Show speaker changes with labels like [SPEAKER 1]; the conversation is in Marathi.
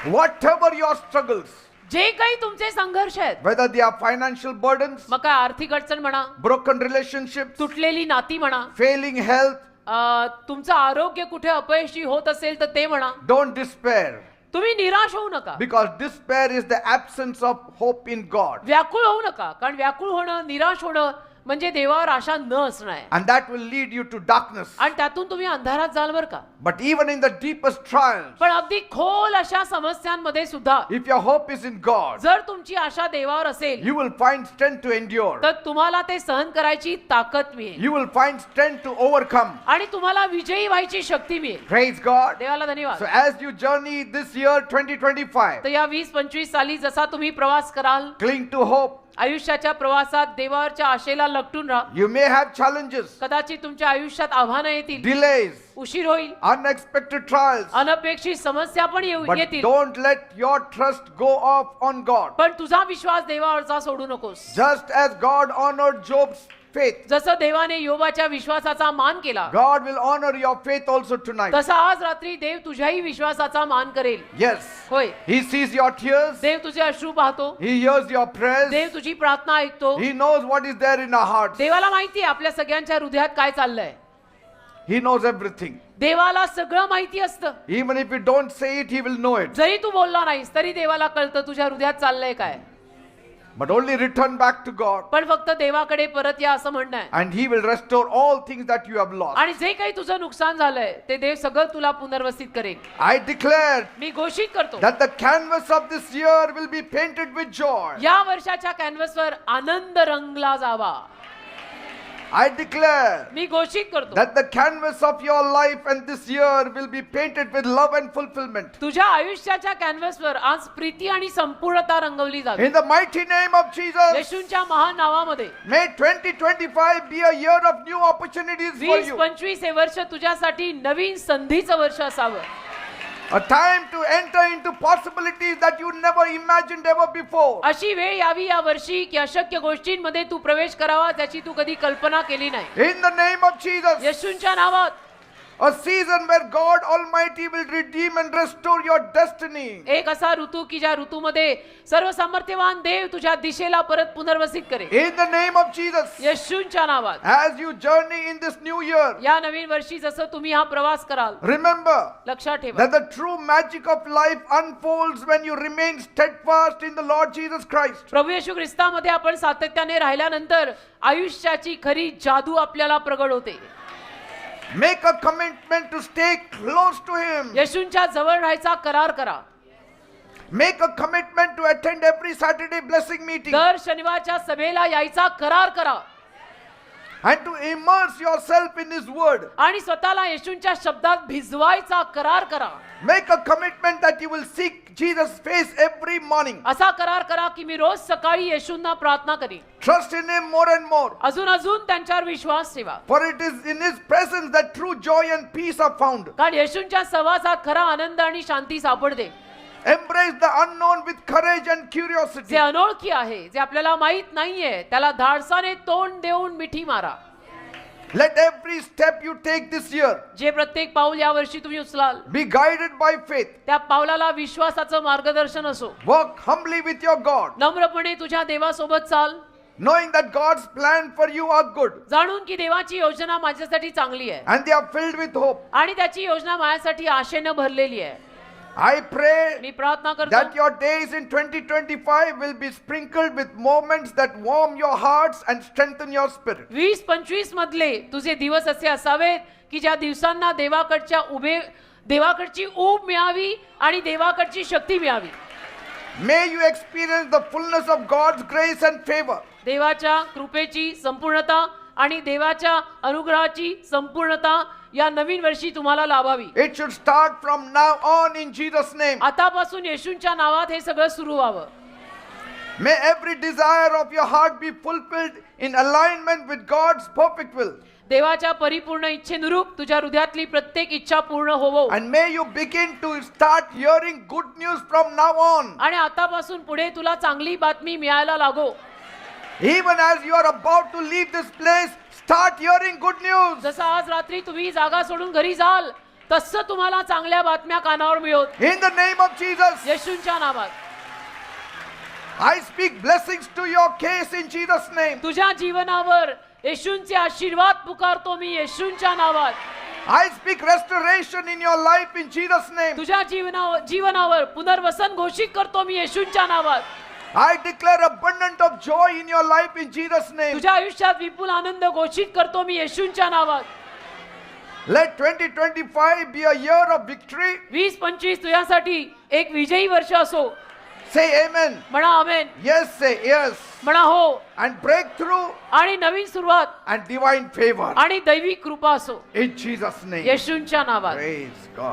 [SPEAKER 1] Whatever your struggles,
[SPEAKER 2] जे काही तुमचे संघर्ष आहेत,
[SPEAKER 1] whether they are financial burdens,
[SPEAKER 2] मग काय आर्थिक अडचण म्हणा,
[SPEAKER 1] broken relationships,
[SPEAKER 2] तुटलेली नाती म्हणा,
[SPEAKER 1] failing health,
[SPEAKER 2] तुमचं आरोग्य कुठे अपयशी होत असेल तर ते म्हणा,
[SPEAKER 1] don't despair.
[SPEAKER 2] तुम्ही निराश होऊ नका.
[SPEAKER 1] Because despair is the absence of hope in God.
[SPEAKER 2] व्याकुळ होऊ नका, कारण व्याकुळ होणं, निराश होणं म्हणजे देवावर आशा न असणं आहे.
[SPEAKER 1] And that will lead you to darkness.
[SPEAKER 2] आणि त्यातून तुम्ही अंधारात जाल बर का.
[SPEAKER 1] But even in the deepest trials,
[SPEAKER 2] पण अगदी खोल अशा समस्यांमध्ये सुद्धा
[SPEAKER 1] if your hope is in God,
[SPEAKER 2] जर तुमची आशा देवावर असेल
[SPEAKER 1] you will find strength to endure.
[SPEAKER 2] तर तुम्हाला ते सहन करायची ताकद मिळेल
[SPEAKER 1] You will find strength to overcome.
[SPEAKER 2] आणि तुम्हाला विजयी व्हायची शक्ती मिळेल.
[SPEAKER 1] Praise God.
[SPEAKER 2] देवाला धन्यवाद.
[SPEAKER 1] So as you journey this year 2025,
[SPEAKER 2] तर या 20-25 साली जसा तुम्ही प्रवास कराल,
[SPEAKER 1] cling to hope.
[SPEAKER 2] आयुष्याच्या प्रवासात देवावरच्या आशेला लटकून राहा.
[SPEAKER 1] You may have challenges,
[SPEAKER 2] कदाचित तुमच्या आयुष्यात आव्हानं येतील,
[SPEAKER 1] delays,
[SPEAKER 2] उशीर होईल,
[SPEAKER 1] unexpected trials.
[SPEAKER 2] अनपेक्षित समस्या पण
[SPEAKER 1] But
[SPEAKER 2] येतील.
[SPEAKER 1] don't let your trust go off on God.
[SPEAKER 2] पण तुझा विश्वास देवावरचा सोडू नकोस.
[SPEAKER 1] Just as God honored Job's faith,
[SPEAKER 2] जसं देवाने योबाच्या विश्वासाचा मान केला,
[SPEAKER 1] God will honor your faith also tonight.
[SPEAKER 2] तसा आज रात्री देव तुझ्याही विश्वासाचा मान करेल.
[SPEAKER 1] Yes.
[SPEAKER 2] होय,
[SPEAKER 1] He sees your tears.
[SPEAKER 2] देव तुझे अश्रू पाहतो,
[SPEAKER 1] He hears your prayers.
[SPEAKER 2] देव तुझी प्रार्थना ऐकतो.
[SPEAKER 1] He knows what is there in our hearts.
[SPEAKER 2] देवाला माहिती आहे आपल्या सगळ्यांच्या हृदयात काय चाललंय.
[SPEAKER 1] He knows everything.
[SPEAKER 2] देवाला सगळं माहिती असतं.
[SPEAKER 1] Even if you don't say it, He will know it.
[SPEAKER 2] जरी तू बोलला नाहीस तरी देवाला कळतं तुझ्या हृदयात चाललंय काय.
[SPEAKER 1] But only return back to God,
[SPEAKER 2] पण फक्त देवाकडे परत या असं म्हणणं आहे.
[SPEAKER 1] and He will restore all things that you have lost.
[SPEAKER 2] आणि जे काही तुझं नुकसान झालंय ते देव सगळं तुला पुनर्वसित करेल.
[SPEAKER 1] I declare
[SPEAKER 2] मी घोषित करतो,
[SPEAKER 1] that the canvas of this year will be painted with joy.
[SPEAKER 2] या वर्षाच्या कॅनव्हसवर आनंद रंगला जावा.
[SPEAKER 1] I declare
[SPEAKER 2] मी घोषित करतो,
[SPEAKER 1] that the canvas of your life and this year will be painted with love and fulfillment.
[SPEAKER 2] तुझ्या आयुष्याच्या कॅनव्हसवर आज प्रीती आणि संपूर्णता रंगवली जावी.
[SPEAKER 1] In the mighty name of Jesus,
[SPEAKER 2] येशूंच्या महान नावामध्ये
[SPEAKER 1] may 2025 be a year of new opportunities for you.
[SPEAKER 2] 20-25 हे वर्ष तुझ्यासाठी नवीन संधीचं वर्ष असावं.
[SPEAKER 1] A time to enter into possibilities that you never imagined ever before.
[SPEAKER 2] अशी वेळ यावी या वर्षी की अशक्य गोष्टींमध्ये तू प्रवेश करावा त्याची तू कधी कल्पना केली नाही.
[SPEAKER 1] In the name of Jesus,
[SPEAKER 2] येशूंच्या नावात
[SPEAKER 1] a season where God Almighty will redeem and restore your destiny.
[SPEAKER 2] एक असा ऋतू की ज्या ऋतूमध्ये सर्व सामर्थ्यवान देव तुझ्या दिशेला परत पुनर्वसित करेल.
[SPEAKER 1] In the name of Jesus,
[SPEAKER 2] येशूंच्या नावात
[SPEAKER 1] as you journey in this new year,
[SPEAKER 2] या नवीन वर्षी जसं तुम्ही हा प्रवास कराल,
[SPEAKER 1] remember
[SPEAKER 2] लक्षात ठेवा
[SPEAKER 1] that the true magic of life unfolds when you remain steadfast in the Lord Jesus Christ.
[SPEAKER 2] प्रभू येशू ख्रिस्तामध्ये आपण सातत्याने राहिल्यानंतर आयुष्याची खरी जादू आपल्याला प्रगट होते.
[SPEAKER 1] Make a commitment to stay close to Him.
[SPEAKER 2] येशूंच्या जवळ राहायचा करार करा.
[SPEAKER 1] Make a commitment to attend every Saturday blessing meeting
[SPEAKER 2] दर शनिवारच्या सभेला यायचा करार करा
[SPEAKER 1] and to immerse yourself in His Word.
[SPEAKER 2] आणि स्वतःला येशूंच्या शब्दात भिजवायचा करार करा.
[SPEAKER 1] Make a commitment that you will seek Jesus' face every morning.
[SPEAKER 2] असा करार करा की मी रोज सकाळी येशूंना प्रार्थना करीन.
[SPEAKER 1] Trust in Him more and more.
[SPEAKER 2] अजून त्यांच्यावर विश्वास ठेवा.
[SPEAKER 1] For it is in His presence that true joy and peace are found.
[SPEAKER 2] कारण येशूंच्या सहवासात खरा आनंद आणि शांती सापडते.
[SPEAKER 1] Embrace the unknown with courage and curiosity.
[SPEAKER 2] जे अनोळखी आहे, जे आपल्याला माहित नाहीये, त्याला धाडसाने तोंड देऊन मिठी मारा.
[SPEAKER 1] Let every step you take this year
[SPEAKER 2] जे प्रत्येक पाऊल या वर्षी तुम्ही उचलाल
[SPEAKER 1] be guided by faith.
[SPEAKER 2] त्या पावलाला विश्वासाचं मार्गदर्शन असो.
[SPEAKER 1] Walk humbly with your God,
[SPEAKER 2] नम्रपणे तुझ्या देवासोबत चाल,
[SPEAKER 1] knowing that God's plan for you are good
[SPEAKER 2] जाणून की देवाची योजना माझ्यासाठी चांगली आहे
[SPEAKER 1] and they are filled with hope.
[SPEAKER 2] आणि त्याची योजना माझ्यासाठी आशेनं भरलेली आहे.
[SPEAKER 1] I pray
[SPEAKER 2] मी प्रार्थना
[SPEAKER 1] that
[SPEAKER 2] करतो
[SPEAKER 1] your days in 2025 will be sprinkled with moments that warm your hearts and strengthen your spirit.
[SPEAKER 2] 20-25 मधले तुझे दिवस असे असावेत की ज्या दिवसांना देवाकडची ऊब मिळावी आणि देवाकडची शक्ती मिळावी.
[SPEAKER 1] May you experience the fullness of God's grace and favor.
[SPEAKER 2] देवाच्या कृपेची संपूर्णता आणि देवाच्या अनुग्रहाची संपूर्णता या नवीन वर्षी तुम्हाला लाभावी.
[SPEAKER 1] It should start from now on in Jesus' name.
[SPEAKER 2] आतापासून येशूंच्या नावात हे सगळं सुरू व्हावं.
[SPEAKER 1] May every desire of your heart be fulfilled in alignment with God's perfect will.
[SPEAKER 2] देवाच्या परिपूर्ण इच्छेनुरूप तुझ्या हृदयातली प्रत्येक इच्छा पूर्ण होवो.
[SPEAKER 1] And may you begin to start hearing good news from now on.
[SPEAKER 2] आणि आतापासून पुढे तुला चांगली बातमी मिळायला लागो.
[SPEAKER 1] Even as you are about to leave this place, start hearing good news.
[SPEAKER 2] जसं आज रात्री तुम्ही जागा सोडून घरी जाल तसं तुम्हाला चांगल्या बातम्या कानावर मिळवत
[SPEAKER 1] In the name of Jesus,
[SPEAKER 2] येशूंच्या नावात.
[SPEAKER 1] I speak blessings to your case in Jesus' name.
[SPEAKER 2] तुझ्या जीवनावर येशूंचे आशीर्वाद पुकारतो मी येशूंच्या नावात.
[SPEAKER 1] I speak restoration in your life in Jesus' name.
[SPEAKER 2] तुझ्या जीवनावर पुनर्वसन घोषित करतो मी येशूंच्या नावात.
[SPEAKER 1] I declare abundant of joy in your life in Jesus' name.
[SPEAKER 2] तुझ्या आयुष्यात विपुल आनंद घोषित करतो मी येशूंच्या नावात.
[SPEAKER 1] Let 2025 be a year of victory.
[SPEAKER 2] 2025 तुझ्यासाठी एक विजयी वर्ष असो.
[SPEAKER 1] Say amen.
[SPEAKER 2] म्हणा आमेन.
[SPEAKER 1] Yes, say yes.
[SPEAKER 2] म्हणा हो.
[SPEAKER 1] And breakthrough
[SPEAKER 2] आणि नवीन सुरुवात
[SPEAKER 1] and divine favor.
[SPEAKER 2] आणि दैविक कृपा असो
[SPEAKER 1] In Jesus' name.
[SPEAKER 2] येशूंच्या नावात.
[SPEAKER 1] Praise God.